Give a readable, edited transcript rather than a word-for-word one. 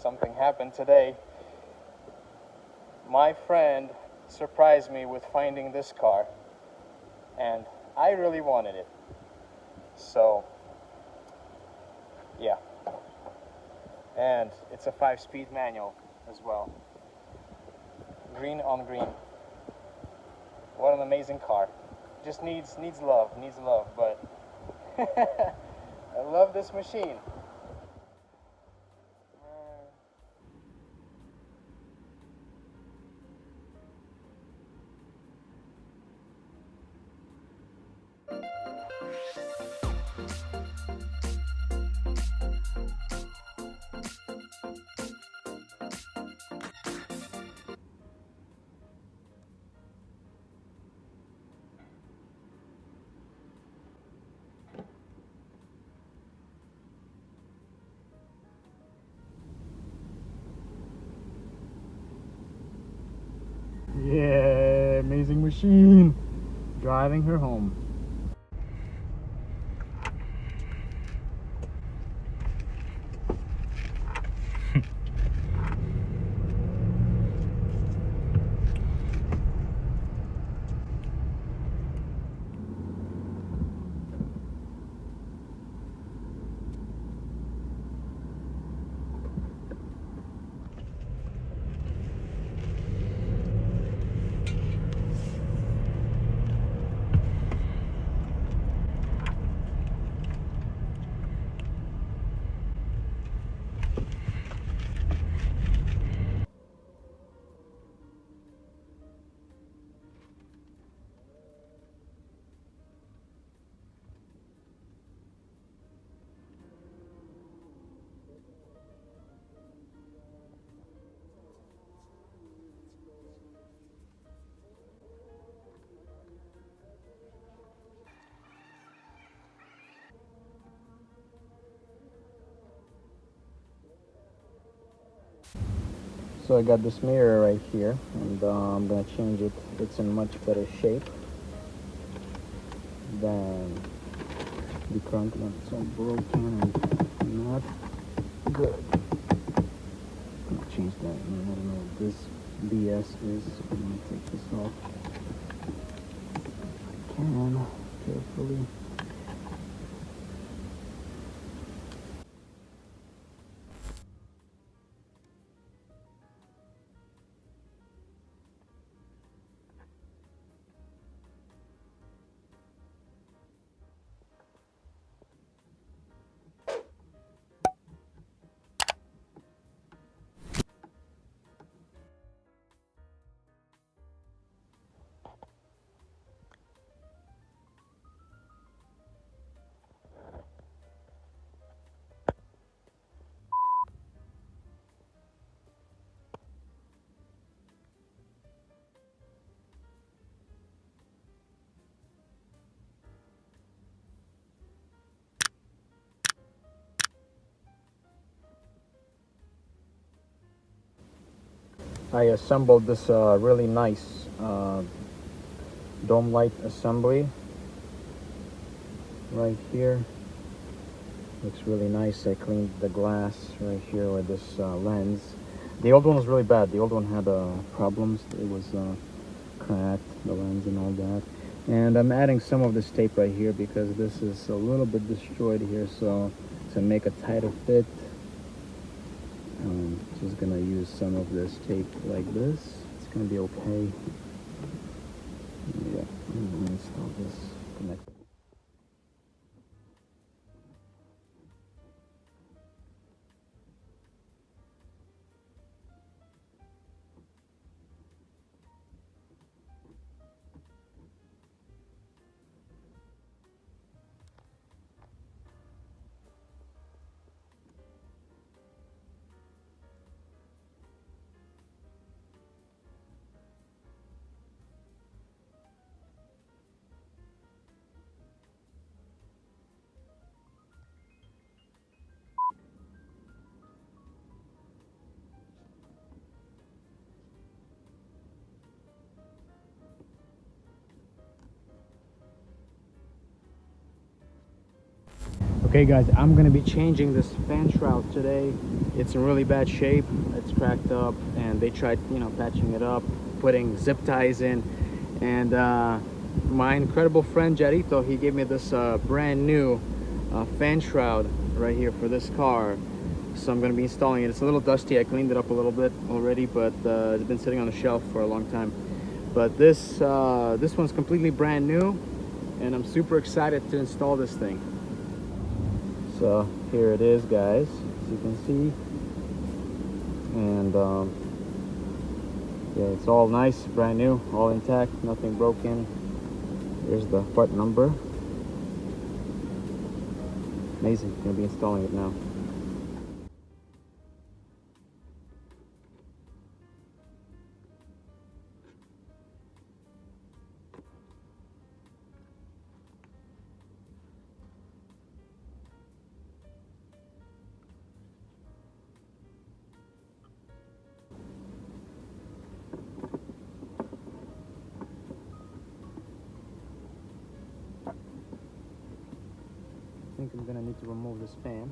something happened today. My friend surprised me with finding this car, and I really wanted it. So, yeah. And it's a 5-speed manual as well. Green on green. What an amazing car. Just needs love, but I love this machine. Yeah, amazing machine. Driving her home. So I got this mirror right here, and I'm gonna change it. It's in much better shape than the current one. It's all broken and not good. I'm gonna change that. I don't know what this BS is. I'm gonna take this off. If I can, carefully. I assembled this really nice dome light assembly right here. Looks really nice. I cleaned the glass right here with this lens. The old one was really bad. The old one had problems. It was cracked, the lens and all that. And I'm adding some of this tape right here because this is a little bit destroyed here. So to make a tighter fit, just gonna use some of this tape like this. It's gonna be okay. Yeah, I'm gonna install this connector. Okay guys, I'm gonna be changing this fan shroud today. It's in really bad shape. It's cracked up, and they tried, you know, patching it up, putting zip ties in. And my incredible friend Jarito, he gave me this brand new fan shroud right here for this car. So I'm gonna be installing it. It's a little dusty. I cleaned it up a little bit already, but it's been sitting on the shelf for a long time. But this one's completely brand new, and I'm super excited to install this thing. So here it is, guys, as you can see. And yeah, it's all nice, brand new, all intact, nothing broken. Here's the part number. Amazing. Gonna be installing it now. I think I'm gonna need to remove this fan.